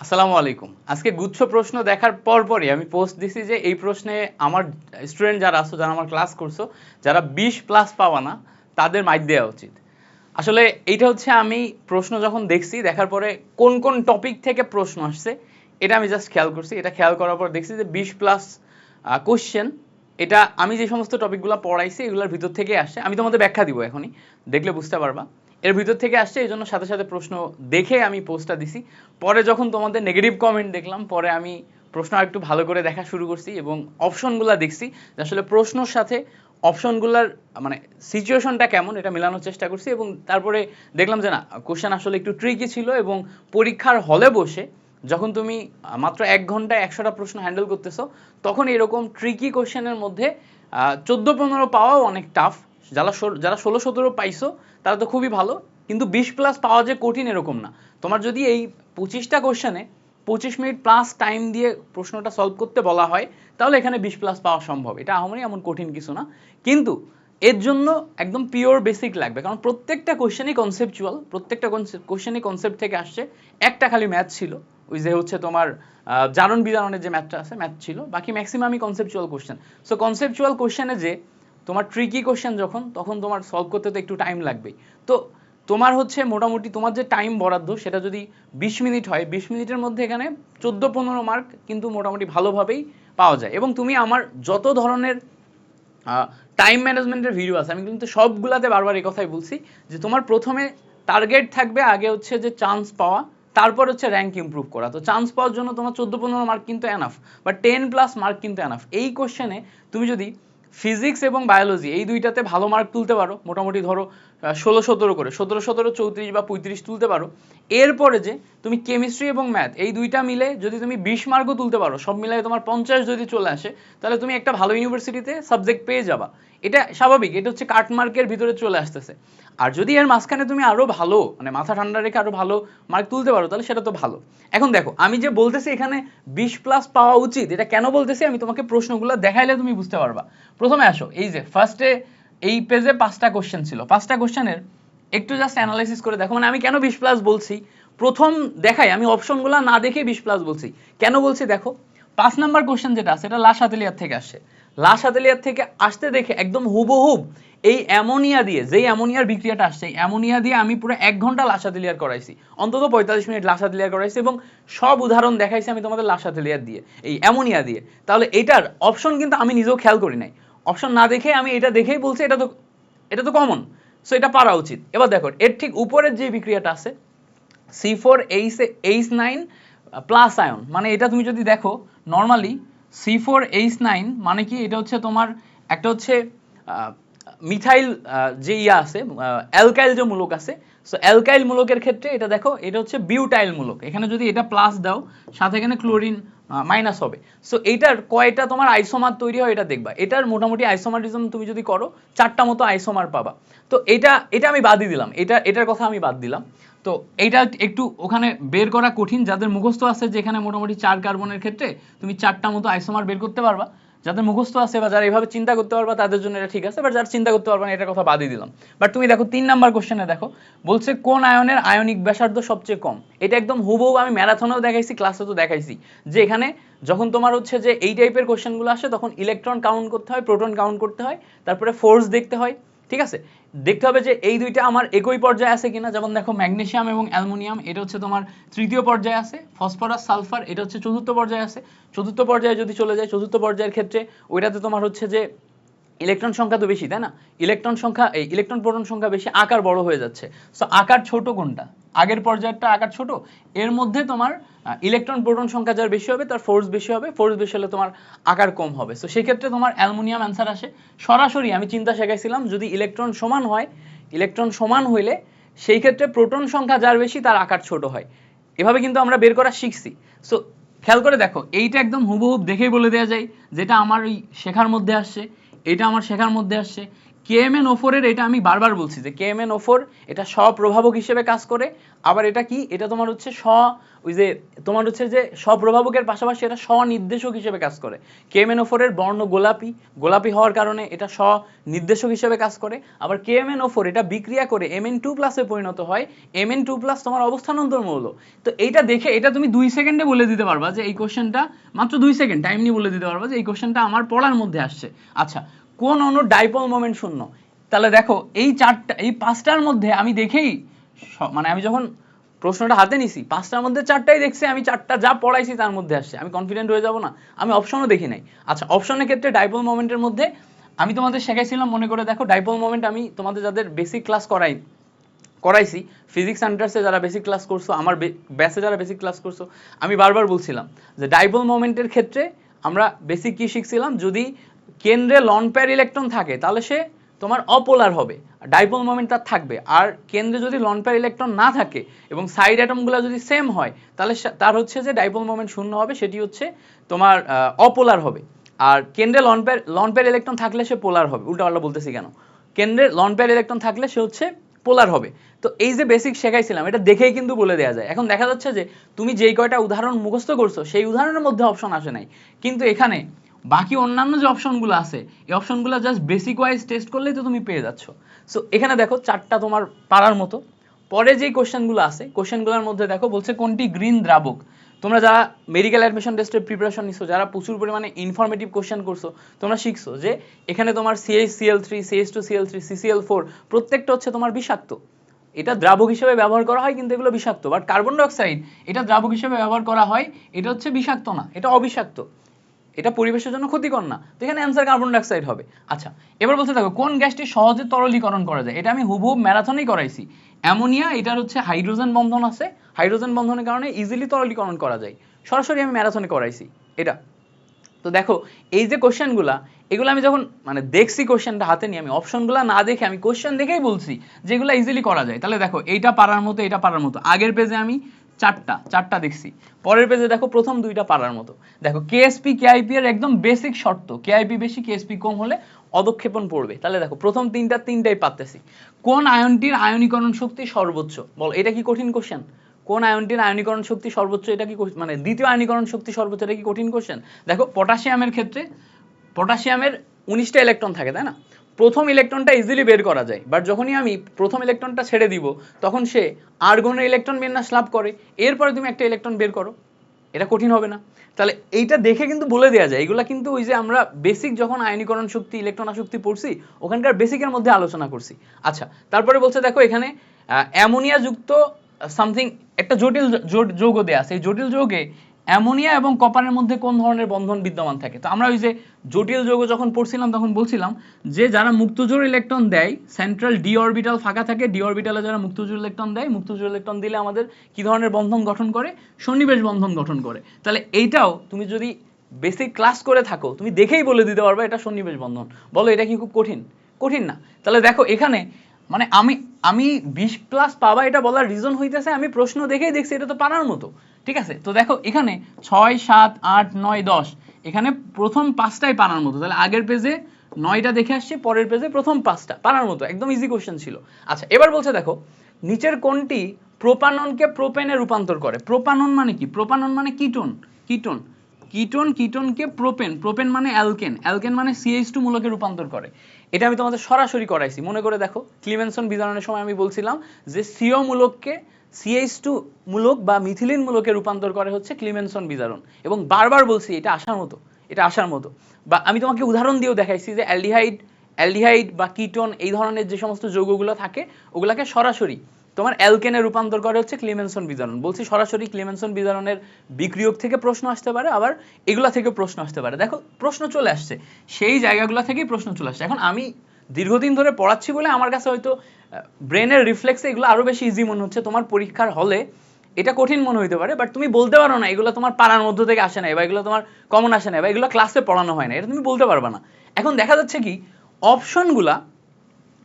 আসসালামু আলাইকুম। আজকে গুচ্ছ প্রশ্ন দেখার পরই আমি পোস্ট দিছি যে এই প্রশ্নে আমার স্টুডেন্ট যারা আছো, যারা আমার ক্লাস করছো, যারা 20 প্লাস পাওয়া না তাদের মাইক দেওয়া উচিত। আসলে এইটা হচ্ছে আমি প্রশ্ন যখন দেখছি, দেখার পরে কোন কোন টপিক থেকে প্রশ্ন আসছে এটা আমি জাস্ট খেয়াল করছি। এটা খেয়াল করার পর দেখছি যে 20 প্লাস কোশ্চেন, এটা আমি যে সমস্ত টপিকগুলো পড়াইছি এগুলোর ভিতর থেকে আসছে। আমি তোমাদের ব্যাখ্যা দিব এখনই, দেখলে বুঝতে পারবা। এর ভিতর থেকে আসছে, এই জন্য সাথে সাথে প্রশ্ন দেখে আমি পোস্টটা দিছি। পরে যখন তোমাদের নেগেটিভ কমেন্ট দেখলাম, পরে আমি প্রশ্ন আরেকটু ভালো করে দেখা শুরু করছি এবং অপশনগুলো দেখছি যে আসলে প্রশ্নর সাথে অপশনগুলোর মানে সিচুয়েশনটা কেমন এটা মেলানোর চেষ্টা করছি। এবং তারপরে দেখলাম যে না, কোশ্চেন আসলে একটু ট্রিকি ছিল এবং পরীক্ষার হলে বসে যখন তুমি মাত্র 1 ঘন্টায় 100টা প্রশ্ন হ্যান্ডেল করতেছো, তখন এরকম ট্রিকি কোশ্চেনের মধ্যে 14-15 পাওয়াও অনেক টাফ। যারা যারা 16-17 পাইছো তারা তো খুবই ভালো, কিন্তু 20 প্লাস পাওয়া যে কঠিন এরকম না। তোমার যদি এই 25টা কোশ্চেনে 25 মিনিট প্লাস টাইম দিয়ে প্রশ্নটা সলভ করতে বলা হয়, তাহলে এখানে 20 প্লাস পাওয়া সম্ভব। এটা আমারই এমন কঠিন কিছু না, কিন্তু এর জন্য একদম পিওর বেসিক লাগবে, কারণ প্রত্যেকটা কোশ্চেনই কনসেপচুয়াল, প্রত্যেকটা কোশ্চেনই কনসেপ্ট থেকে আসছে। একটা খালি ম্যাথ ছিল, ওই যে হচ্ছে তোমার জারণ বিজারণের যে ম্যাথটা আছে, ম্যাথ ছিল, বাকি ম্যাক্সিমামই কনসেপচুয়াল কোশ্চেন। সো কনসেপচুয়াল কোশ্চেনে যে তোমার ট্রিকি কোশ্চেন যখন, তখন তোমার সলভ করতে তো একটু টাইম লাগবেই। তো তোমার হচ্ছে মোটামুটি তোমার যে টাইম বরাদ্দ সেটা যদি 20 মিনিট হয়, 20 মিনিটের মধ্যে এখানে 14-15 মার্ক কিন্তু মোটামুটি ভালোভাবেই পাওয়া যায়। এবং তুমি আমার যত ধরনের টাইম ম্যানেজমেন্টের ভিডিও আছে, আমি কিন্তু সবগুলাতে বারবার এই কথাই বলছি যে তোমার প্রথমে টার্গেট থাকবে আগে হচ্ছে যে চান্স পাওয়া, তারপর হচ্ছে র্যাঙ্ক ইমপ্রুভ করা। তো চান্স পাওয়ার জন্য তোমার 14-15 মার্ক কিন্তু এনাফ, বা 10 প্লাস মার্ক কিন্তু এনাফ। এই কোশ্চেনে তুমি যদি ফিজিক্স এবং বায়োলজি এই দুইটাতে ভালো মার্ক তুলতে পারো, মোটামুটি ধরো 16-17 করে, 17-17, 34 বা 35 তুলতে পারো, এরপরে যে তুমি কেমিস্ট্রি এবং ম্যাথ এই দুইটা মিলে যদি তুমি 20 মার্কও তুলতে পারো, সব মিলাই তোমার 50 যদি চলে আসে, তাহলে তুমি একটা ভালো ইউনিভার্সিটিতে সাবজেক্ট পেয়ে যাবা। এটা স্বাভাবিক, এটা হচ্ছে কাট মার্কের ভিতরে চলে আসতেছে। আর যদি এর মাঝখানে তুমি আরো ভালো মানে মাথা ঠান্ডা রেখে আরো ভালো মার্ক তুলতে পারো, তাহলে সেটা তো ভালো। এখন দেখো, আমি যে বলতেছি এখানে 20 প্লাস পাওয়া উচিত, এটা কেন বলতেছি আমি তোমাকে প্রশ্নগুলো দেখাইলে তুমি বুঝতে পারবা। প্রথমে আসো, এই যে ফার্স্টে এই পেজে 5টা কোশ্চেন ছিল, 5টা কোশ্চেনের একটু জাস্ট অ্যানালাইসিস করে দেখো। মানে আমি কেন 20 প্লাস বলছি, প্রথম দেখাই আমি অপশনগুলো না দেখে 20 প্লাস বলছি। কেন বলছি দেখো, 5 নাম্বার কোশ্চেন যেটা আছে এটা লাশ আতেলিয়ার থেকে আসছে। লাশ আতেলিয়ার থেকে আসতে দেখে একদম হুবহুব এই অ্যামোনিয়া দিয়ে, যেই অ্যামোনিয়ার বিক্রিয়াটা আসছে, এই অ্যামোনিয়া দিয়ে আমি পুরো 1 ঘন্টা লাশ আতেলিয়ার করাইছি, অন্তত 45 মিনিট লাশ আতেলিয়ার করাইছি, এবং সব উদাহরণ দেখাইছি আমি তোমাদের লাশ আতেলিয়ার দিয়ে, এই অ্যামোনিয়া দিয়ে। তাহলে এটার অপশন কিন্তু আমি নিজেও খেয়াল করি নাই, অপশন না দেখে আমি এটা দেখেই বলছি এটা তো কমন, সো এটা পারা উচিত। এবার দেখো এর ঠিক উপরের যে বিক্রিয়াটা আছে C4H9 প্লাস আয়ন, মানে এটা তুমি যদি দেখো নর্মালি C4H9 মানে কি, এটা হচ্ছে তোমার একটা হচ্ছে মিথাইল যে ইয়া আছে, অ্যালকাইল যে মূলক আছে। সো অ্যালকাইল মূলকের ক্ষেত্রে এটা দেখো, এটা হচ্ছে বিউটাইল মূলক, এখানে যদি এটা প্লাস দাও সাথে এখানে ক্লোরিন মাইনাস হবে। সো এইটার কয়টা তোমার আইসোমার তৈরি হয় এটা দেখবা। এটার মোটামুটি আইসোমারিজম তুমি যদি করো 4টা মতো আইসোমার পাবা। তো এটা আমি বাদই দিলাম, এটার কথা আমি বাদ দিলাম। তো এইটা একটু ওখানে বের করা কঠিন, যাদের মুখস্থ আছে যে এখানে মোটামুটি 4 কার্বনের ক্ষেত্রে তুমি 4টা মতো আইসোমার বের করতে পারবা, যাদের মুখস্থ আছে বা যারা এইভাবে চিন্তা করতে পারবা তাদের জন্য এটা ঠিক আছে, বাট যারা চিন্তা করতে পারবা না এটার কথা বাদই দিলাম। বাট তুমি দেখো 3 নাম্বার কোশ্চেনে দেখো, বলছে কোন আয়নের আয়নিক ব্যাসার্ধ সবচেয়ে কম। এটা একদম হুবহু আমি ম্যারাথনেও দেখাইছি, ক্লাসে তো দেখাইছি, যে এখানে যখন তোমার হচ্ছে যে এই টাইপের কোশ্চেনগুলো আসে তখন ইলেকট্রন কাউন্ট করতে হয়, প্রোটন কাউন্ট করতে হয়, তারপরে ফোর্স দেখতে হয়, ঠিক আছে। দেখতে হবে যে এই দুইটা আমার একই পর্যায়ে আছে কিনা। যেমন দেখো ম্যাগনেসিয়াম এবং অ্যালুমিনিয়াম এটা হচ্ছে তোমার 3য় পর্যায়ে আছে, ফসফরাস সালফার এটা হচ্ছে 4র্থ পর্যায়ে আছে। 4র্থ পর্যায়ে যদি চলে যায়, 4র্থ পর্যায়ের ক্ষেত্রে ওইটাতে তোমার হচ্ছে যে ইলেকট্রন সংখ্যা তো বেশি, তাই না? ইলেকট্রন সংখ্যা, এই ইলেকট্রন প্রোটন সংখ্যা বেশি, আকার বড় হয়ে যাচ্ছে। সো আকার ছোট কোনটা, আগের পর্যায়টা আকার ছোট, এর মধ্যে তোমার ইলেকট্রন প্রোটন সংখ্যা যার বেশি হবে তার ফোর্স বেশি হবে, ফোর্স বেশি হলে তোমার আকার কম হবে। সো সেই ক্ষেত্রে তোমার অ্যালুমিনিয়াম অ্যান্সার আসে। সরাসরি আমি চিন্তা শেখাইছিলাম, যদি ইলেকট্রন সমান হয়, ইলেকট্রন সমান হইলে সেই ক্ষেত্রে প্রোটন সংখ্যা যার বেশি তার আকার ছোট হয়। এভাবে কিন্তু আমরা বের করা শিখছি। সো খেয়াল করে দেখো, এইটা একদম হুবহুব দেখেই বলে দেওয়া যায় যেটা আমার ওই শেখার মধ্যে আসছে, এটা আমার শেখার মধ্যে আসছে, KMnO4 এর এটা আমি বারবার বলছি যে KMnO4 এটা স্বপ্রভাবক হিসেবে কাজ করে, আবার এটা কি, এটা তোমার হচ্ছে ওই যে তোমার হচ্ছে যে স্বপ্রভাবকের পাশাপাশি এটা স্বনির্দেশক হিসেবে কাজ করে। KMnO4 এর বর্ণ গোলাপি, গোলাপি হওয়ার কারণে এটা স্বনির্দেশক হিসেবে কাজ করে। আবার KMnO4 এটা বিক্রিয়া করে Mn2+ এ পরিণত হয়। Mn2+ তোমার অবস্থান্তর মৌল। তো এইটা দেখে এটা তুমি 2 সেকেন্ডে বলে দিতে পারবা যে এই কোশ্চেনটা, মাত্র 2 সেকেন্ড টাইম নিয়ে বলে দিতে পারবা যে এই কোশ্চেনটা আমার পড়ার মধ্যে আসছে। আচ্ছা, কোন অণুর ডাইপোল মোমেন্ট শূন্য? তাহলে দেখো এই পাঁচটার মধ্যে আমি দেখেই মানে আমি যখন প্রশ্নটা হাতে নিছি 5টার মধ্যে 4টাই দেখছি, আমি 4টা যা পড়াইছি তার মধ্যে আসছে, আমি কনফিডেন্ট হয়ে যাব না? আমি অপশনও দেখি নাই। আচ্ছা, অপশনের ক্ষেত্রে ডাইপোল মোমেন্টের মধ্যে আমি তোমাদের শেখাইছিলাম, মনে করে দেখো, ডাইপোল মোমেন্ট আমি তোমাদের যাদের বেসিক ক্লাস করাইছি, ফিজিক্স সেন্টার্সে যারা বেসিক ক্লাস করছো, আমার ব্যাচে যারা বেসিক ক্লাস করছো, আমি বারবার বলছিলাম যে ডাইপোল মোমেন্টের ক্ষেত্রে আমরা বেসিক কি শিখছিলাম, যদি কেন্দ্রে লন পেয়ার ইলেকট্রন থাকে তাহলে সে তোমার অপোলার হবে, ডাইপোল মোমেন্ট তার থাকবে। আর কেন্দ্রে যদি লন পেয়ার ইলেকট্রন না থাকে এবং সাইড অ্যাটমগুলো যদি সেম হয় তাহলে তার হচ্ছে যে ডাইপোল মোমেন্ট শূন্য হবে, সেটি হচ্ছে তোমার অপোলার হবে। আর কেন্দ্রে লন পেয়ার ইলেকট্রন থাকলে সে পোলার হবে। উল্টাপাল্টা বলতেছি কেন? কেন্দ্রে লন পেয়ার ইলেকট্রন থাকলে সে হচ্ছে পোলার হবে। তো এই যে বেসিক শেখাইছিলাম এটা দেখেই কিন্তু বলে দেওয়া যায়। এখন দেখা যাচ্ছে যে তুমি যেই কয়টা উদাহরণ মুখস্থ করছো সেই উদাহরণের মধ্যে অপশন আসে নাই, কিন্তু এখানে বাকি অন্যান্য যে অপশনগুলো আছে এই অপশনগুলো জাস্ট বেসিক ওয়াইজ টেস্ট করলেই তো তুমি পেয়ে যাচ্ছ। সো এখানে দেখো 4টা তোমার পারার মতো। পরে যেই কোশ্চেনগুলো আছে কোশ্চেনগুলোর মধ্যে দেখো বলছে কোনটি গ্রিন দ্রাবক। তোমরা যারা মেডিকেল অ্যাডমিশন টেস্টের প্রিপারেশন নিছো, যারা প্রচুর পরিমাণে ইনফরমেটিভ কোশ্চেন করছো, তোমরা শিখছো যে এখানে তোমার CH-Cl3, CH2Cl3, CCl4 প্রত্যেকটা হচ্ছে তোমার বিষাক্ত। এটা দ্রাবক হিসেবে ব্যবহার করা হয় কিন্তু এগুলো বিষাক্ত। বাট কার্বন ডাইঅক্সাইড এটা দ্রাবক হিসেবে ব্যবহার করা হয়, এটা হচ্ছে বিষাক্ত না, এটা অবিষাক্ত, এটা পরিবেশের জন্য ক্ষতিকর না। তো এখানে অ্যান্সার কার্বন ডাইঅক্সাইড হবে। আচ্ছা, এবার বলতে থাকো কোন গ্যাসটি সহজে তরলীকরণ করা যায়। এটা আমি হুবহু ম্যারাথনেই করাইছি। অ্যামোনিয়া, এটার হচ্ছে হাইড্রোজেন বন্ধন আছে, হাইড্রোজেন বন্ধনের কারণে ইজিলি তরলীকরণ করা যায়, সরাসরি আমি ম্যারাথনে করাইছি এটা। তো দেখো এই যে কোশ্চেনগুলা, এগুলো আমি যখন মানে দেখছি কোশ্চেনটা হাতে নিয়ে, আমি অপশনগুলো না দেখে আমি কোশ্চেন দেখেই বলছি যেগুলো ইজিলি করা যায়। তাহলে দেখো এইটা পারার মতো, এটা পারার মতো। আগের পেজে আমি চারটা দেখছি, পরের পেজে দেখো প্রথম 2টা পারার মতো। দেখো কেএসপি কেআইপি এর একদম বেসিক শর্ত, কেআইপি বেশি কেএসপি কম হলে অধক্ষেপণ পড়বে। তাহলে দেখো প্রথম তিনটাই পারতেছি। কোন আয়নটির আয়নীকরণ শক্তি সর্বোচ্চ? বল, এটা কি কঠিন কোশ্চেন? কোন আয়নটির আয়নীকরণ শক্তি সর্বোচ্চ, এটা কি মানে দ্বিতীয় আয়নীকরণ শক্তি সর্বোচ্চ, এটা কি কঠিন কোশ্চেন? দেখো পটাশিয়ামের ক্ষেত্রে পটাশিয়ামের 19টা ইলেকট্রন থাকে, তাই না? প্রথম ইলেকট্রনটা ইজিলি বের করা যায়, বাট যখনই আমি প্রথম ইলেকট্রনটা ছেড়ে দিব তখন সে আর্গনের ইলেকট্রন বিন্যাস লাভ করে, এরপরে তুমি একটা ইলেকট্রন বের করো, এটা কঠিন হবে না? তাহলে এইটা দেখে কিন্তু বলে দেওয়া যায়। এগুলা কিন্তু ওই যে আমরা বেসিক যখন আয়নীকরণ শক্তি, ইলেকট্রন আসক্তি পড়ছি ওখানকার বেসিকের মধ্যে আলোচনা করছি। আচ্ছা, তারপরে বলছে দেখো এখানে অ্যামোনিয়া যুক্ত সামথিং একটা জটিল যৌগ দেয়া আছে, এই জটিল যৌগে অ্যামোনিয়া এবং কপারের মধ্যে কোন ধরনের বন্ধন বিদ্যমান থাকে? তো আমরা ওই যে জটিল যৌগ যখন পড়ছিলাম তখন বলছিলাম যে যারা মুক্তজোড় ইলেকট্রন দেয়, সেন্ট্রাল ডি অরবিটাল ফাঁকা থাকে, ডি অরবিটালে যারা মুক্তজোড় ইলেকট্রন দেয়, মুক্তজোড় ইলেকট্রন দিলে আমাদের কি ধরনের বন্ধন গঠন করে? সন্নিবেশ বন্ধন গঠন করে। তাহলে এইটাও তুমি যদি বেসিক ক্লাস করে থাকো তুমি দেখেই বলে দিতে পারবে এটা সন্নিবেশ বন্ধন। বলো এটা কি খুব কঠিন? কঠিন না। তাহলে দেখো এখানে মানে আমি 20+ পাবা এটা বলার রিজন হইতেছে আমি প্রশ্ন দেখেই দেখছি এটা তো পারার মতো। ঠিক আছে, তো দেখো এখানে 6, 7, 8, 9, 10 এখানে প্রথম 5টাই পারার মতো। তাহলে আগের পেজে 9টা দেখে আসছি, পরের পেজে প্রথম 5টা পারার মতো, একদম ইজি কোশ্চেন ছিল। আচ্ছা, এবার বলছে দেখো নিচের কোনটি প্রোপাননকে প্রোপেনে রূপান্তর করে? প্রোপানন মানে কি? প্রোপানন মানে কিটোন, কিটোন কিটোনকে প্রোপেন মানে অ্যালকেন মানে CH2 মূলকে রূপান্তর করে। এটা আমি তোমাদের সরাসরি করাইছি, মনে করে দেখো ক্লিমেনসন বিজারণের সময় আমি বলছিলাম যে CO মূলককে CH2 মূলক বা মিথিলিন মূলকে রূপান্তর করে হচ্ছে ক্লিমেনসন বিজারণ, এবং বারবার বলছি এটা আসার মতো। বা আমি তোমাকে উদাহরণ দিয়েও দেখাইছি যে অ্যালডিহাইড বা কিটোন এই ধরনের যে সমস্ত যৌগগুলো থাকে ওগুলাকে সরাসরি তোমার অ্যালকেনে রূপান্তর করে হচ্ছে ক্লিমেনসন বিজারণ। বলছি সরাসরি ক্লিমেনসন বিজারণের বিক্রিয়ক থেকে প্রশ্ন আসতে পারে, আবার এগুলা থেকে প্রশ্ন আসতে পারে। দেখো প্রশ্ন চলে আসছে, সেই জায়গাগুলো থেকেই প্রশ্ন চলে আসছে। এখন আমি দীর্ঘদিন ধরে পড়াচ্ছি বলে আমার কাছে হয়তো ব্রেনের রিফ্লেক্সে এগুলো আরো বেশি ইজি মনে হচ্ছে, তোমার পরীক্ষার হলে এটা কঠিন মনে হইতে পারে, বাট তুমি বলতে পারো না এগুলো তোমার পাড়ার মধ্য থেকে আসে না, বা এগুলো তোমার কমন আসে না, বা এগুলো ক্লাসে পড়ানো হয় না, এটা তুমি বলতে পারবা না। এখন দেখা যাচ্ছে কি অপশনগুলা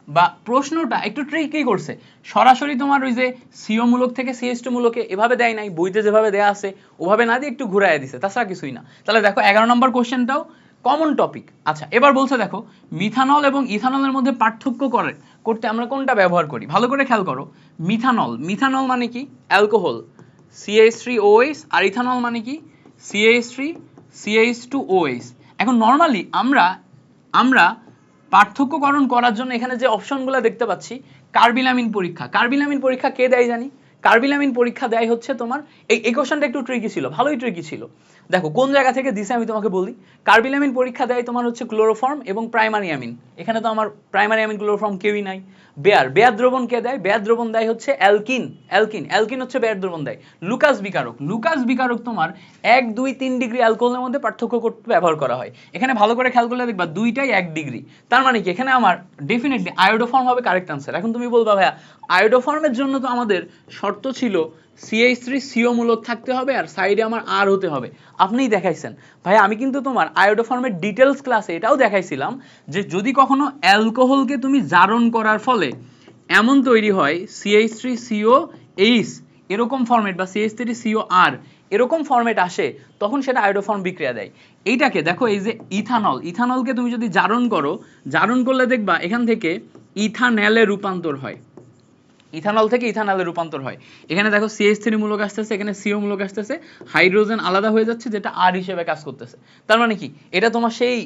বা প্রশ্নটা একটু ট্রিকি করছে, সরাসরি তোমার ওই যে CO মূলক থেকে CH2 মূলকে এভাবে দেয় নাই, বইতে যেভাবে দেয়া আছে ওভাবে না দিয়ে একটু ঘুরাইয়া দিছে, তাছাড়া কিছুই না। তাহলে দেখো 11 নম্বর কোশ্চেনটাও কমন টপিক। আচ্ছা এবার বলছে দেখো মিথানল এবং ইথানলের মধ্যে পার্থক্য করতে আমরা কোনটা ব্যবহার করি, ভালো করে খেয়াল করো। মিথানল মানে কি, অ্যালকোহল CH3OH, আর ইথানল মানে কি, CH3CH2OH। এখন নর্মালি আমরা পার্থক্যকরণ করার জন্য এখানে যে অপশনগুলো দেখতে পাচ্ছি, কার্বিলামিন পরীক্ষা কে দেয় জানি, কার্বিলামিন পরীক্ষা দেয় হচ্ছে তোমার, এই কোশ্চেনটা একটু ট্রিকি ছিল, ভালোই ট্রিকি ছিল। দেখো কোন জায়গা থেকে দিছে আমি তোমাকে বলি। কার্বিলামিন পরীক্ষা দেয় তোমার হচ্ছে ক্লোরোফর্ম এবং প্রাইমারি অ্যামিন। এখানে তো আমার প্রাইমারি অ্যামিন ক্লোরোফর্ম কেউই নাই। বেয়ার দ্রবণ কে দেয়, বেয়ার দ্রবণ দেয় হচ্ছে অ্যালকিন হচ্ছে বেয়ার দ্রবণ দেয়। লুকাস বিকারক তোমার 1, 2, 3 ডিগ্রি অ্যালকোহলের মধ্যে পার্থক্য করতে ব্যবহার করা হয়। এখানে ভালো করে খেয়াল করলে দেখবা দুইটাই 1 ডিগ্রি। তার মানে কি এখানে আমার ডেফিনেটলি আয়োডোফর্ম হবে কারেক্ট আনসার। এখন তুমি বলবা ভাইয়া আয়োডোফর্মের জন্য তো আমাদের শর্ত ছিল CH3CO মূলক থাকতে হবে আর সাইডে আমার আর হতে হবে। আপনিই দেখাইছেন ভাই, আমি কিন্তু তোমার আয়োডোফর্মের ডিটেলস ক্লাসে এটাও দেখাইছিলাম যে যদি কখনো অ্যালকোহলকে তুমি জারণ করার ফলে এমন তৈরি হয় CH3COH এরকম ফরম্যাট বা CH3COR এরকম ফরম্যাট আসে, তখন সেটা আয়োডোফর্ম বিক্রিয়া দেয়। এইটাকে দেখো, এই যে ইথানলকে তুমি যদি জারণ করলে দেখবা এখান থেকে ইথানলে রূপান্তর হয়, ইথানল থেকে ইথানলে রূপান্তর হয়। এখানে দেখো CH3 মূলক আসতেছে, এখানে CO মূলক আসতেছে, হাইড্রোজেন আলাদা হয়ে যাচ্ছে যেটা আর হিসেবে কাজ করতেছে। তার মানে কি এটা তোমার সেই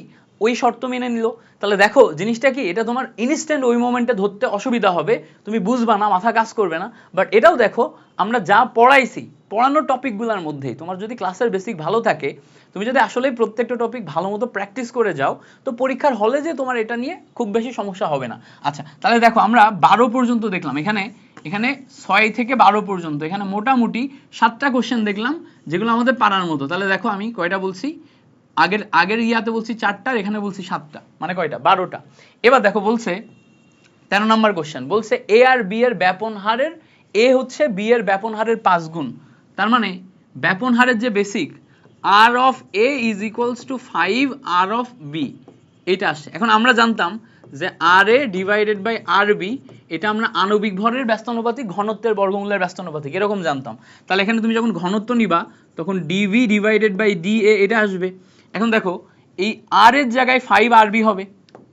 ওই শর্ত মেনে নিল। তাহলে দেখো জিনিসটা কি, এটা তোমার ইনস্ট্যান্ট ওই মোমেন্টে ধরতে অসুবিধা হবে, তুমি বুঝবা না, মাথা কাজ করবে না। বাট এটাও দেখো আমরা যা পড়াইছি, পড়ানোর টপিকগুলোর মধ্যেই তোমার যদি ক্লাসের বেসিক ভালো থাকে, তুমি যদি আসলে প্রত্যেকটা টপিক ভালো মতো প্র্যাকটিস করে যাও, তো পরীক্ষার হলে যে তোমার এটা নিয়ে খুব বেশি সমস্যা হবে না। আচ্ছা তাহলে দেখো আমরা 12 পর্যন্ত দেখলাম, এখানে 6 থেকে 12 পর্যন্ত, এখানে মোটামুটি 7টা কোশ্চেন দেখলাম যেগুলো আমাদের পারার মতো। তাহলে দেখো আমি কয়টা বলছি, আগের ইয়াতে বলছি 4টা, এখানে বলছি 7টা, মানে কয়টা, 12টা। এবার দেখো বলছে 13 নম্বর কোশ্চেন, বলছে এ আর বি এর ব্যাপন হারের, এ হচ্ছে বি এর ব্যাপন হারের 5 গুণ। তার মানে ব্যাপন হারের যে basic R of A is equals to 5 R of B, এটা আসছে। এখন আমরা জানতাম যে R A divided by R B, এটা আমরা আণবিক ভরের ব্যস্তানুপাতিক, ঘনত্বের বর্গমূলের ব্যস্তানুপাতিক এরকম জানতাম। তাহলে এখানে তুমি যখন ঘনত্ব নিবা তখন DV divided by D A এটা আসবে। এখন দেখো এই আর এর জায়গায় 5 আরবি হবে,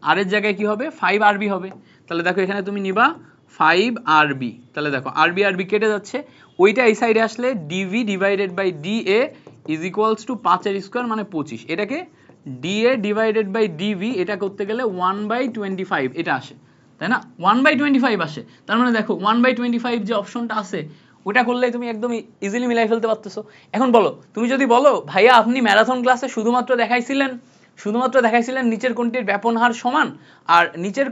আর এর জায়গায় কি হবে, 5 আরবি হবে। তাহলে দেখো এখানে তুমি নিবা 5 আরবি, তাহলে দেখো আরবি কেটে যাচ্ছে, ওইটা এই সাইডে আসলে DV divided by D A is equals to 5 এর স্কোয়ার মানে 25। এটাকে ডিএ ডিভাইডেড বাই ডিভি এটা করতে গেলে 1/25 এটা আসে, তাই না, 1/25 আসে। তার মানে দেখো 1/25 যে অপশনটা আছে ওটা করলে তুমি একদম ইজিলি মিলাই ফেলতে পারতেছো। এখন বলো, তুমি যদি বলো ভাইয়া আপনি ম্যারাথন ক্লাসে শুধুমাত্র দেখাইছিলেন নিচের কোনটির ব্যাপন হার সমান, আর নিচের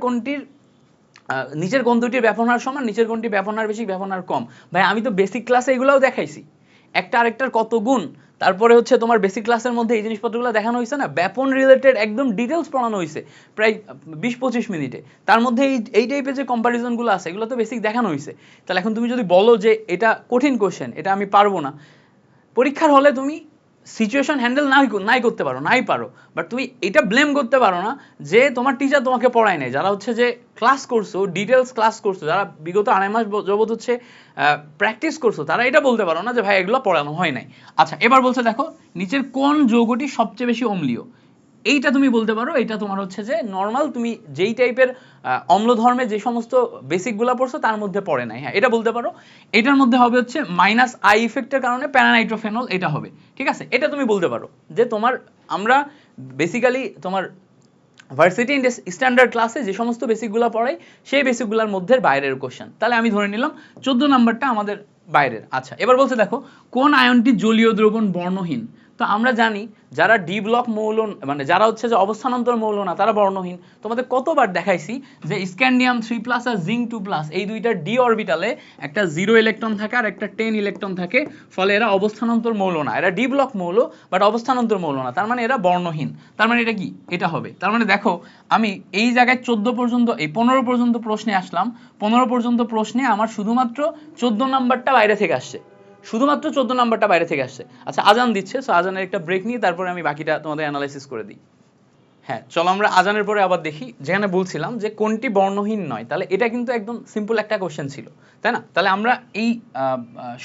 কোন দুটির ব্যাপন হার সমান, নিচের কোনটি ব্যাপন হার বেশি ব্যাপন হার কম। ভাই আমি তো বেসিক ক্লাসে এগুলাও দেখাইছি, একটা আরেকটার কত গুণ, তারপরে হচ্ছে তোমার বেসিক ক্লাসের মধ্যে এই জিনিসপত্রগুলো দেখানো হয়েছে না, ব্যাপন রিলেটেড একদম ডিটেলস পড়ানো হয়েছে প্রায় 20-25 মিনিটে। তার মধ্যে এই টাইপের যে কম্পারিজনগুলো আছে এগুলো তো বেসিক দেখানো হয়েছে। তাহলে এখন তুমি যদি বলো যে এটা কঠিন কোশ্চেন, এটা আমি পারবো না, পরীক্ষার হলে তুমি সিচুয়েশন হ্যান্ডেল নাই করতে পারো, বাট তুমি এটা ব্লেম করতে পারো না যে তোমার টিচার তোমাকে পড়ায় নাই। যারা হচ্ছে যে ক্লাস করছো, ডিটেলস ক্লাস করছো, যারা বিগত 2.5 মাস যাবত হচ্ছে প্র্যাকটিস করছো, তারা এটা বলতে পারো না যে ভাই এগুলো পড়ানো হয় নাই। আচ্ছা এবার বলছে দেখো নিচের কোন যৌগটি সবচেয়ে বেশি অম্লীয়, এইটা তুমি বলতে পারো। এটা তোমার হচ্ছে যে নর্মাল তুমি যেই টাইপের অম্ল ধর্মে যে সমস্ত বেসিকগুলো পড়ছো তার মধ্যে পড়ে নাই, হ্যাঁ এটা বলতে পারো। এটার মধ্যে হবে হচ্ছে -I ইফেক্টের কারণে প্যারানাইট্রোফেনল, এটা হবে, ঠিক আছে, এটা তুমি বলতে পারো যে আমরা বেসিক্যালি তোমার ভার্সিটি স্ট্যান্ডার্ড ক্লাসে যে সমস্ত বেসিকগুলো পড়াই সেই বেসিকগুলোর মধ্যে বাইরের কোশ্চেন। তাহলে আমি ধরে নিলাম 14 নাম্বারটা আমাদের বাইরের। আচ্ছা এবার বলছে দেখো কোন আয়নটি জলীয় দ্রবণ বর্ণহীন। তো আমরা জানি যারা ডি ব্লক মৌল, মানে যারা হচ্ছে যে অবস্থানান্তর মৌল না, তারা বর্ণহীন। তোমাদের কতবার দেখাইছি যে স্ক্যান্ডিয়াম 3+ আর জিঙ্ক 2+, এই দুইটা ডি অরবিটালে একটা 0 ইলেকট্রন থাকে আর একটা 10 ইলেকট্রন থাকে, ফলে এরা অবস্থানান্তর মৌল না, এরা ডি ব্লক মৌল বাট অবস্থানান্তর মৌল না, তার মানে এরা বর্ণহীন। তার মানে এটা কি, এটা হবে। তার মানে দেখো আমি এই জায়গায় 14 পর্যন্ত, এই 15 পর্যন্ত প্রশ্নে আসলাম, 15 পর্যন্ত প্রশ্নে আমার শুধুমাত্র 14 নাম্বারটা বাইরে থেকে আসছে, শুধুমাত্র 14 নাম্বারটা বাইরে থেকে আসছে। আচ্ছা আজান দিচ্ছে, সো আজানের একটা ব্রেক নিয়ে তারপরে আমি বাকিটা তোমাদের অ্যানালাইসিস করে দিই। হ্যাঁ, চলো আমরা আজানের পরে আবার দেখি, যেখানে বলছিলাম যে কোনটি বর্ণহীন নয়, তাহলে এটা কিন্তু একদম সিম্পল একটা কোশ্চেন ছিল, তাই না? তাহলে আমরা এই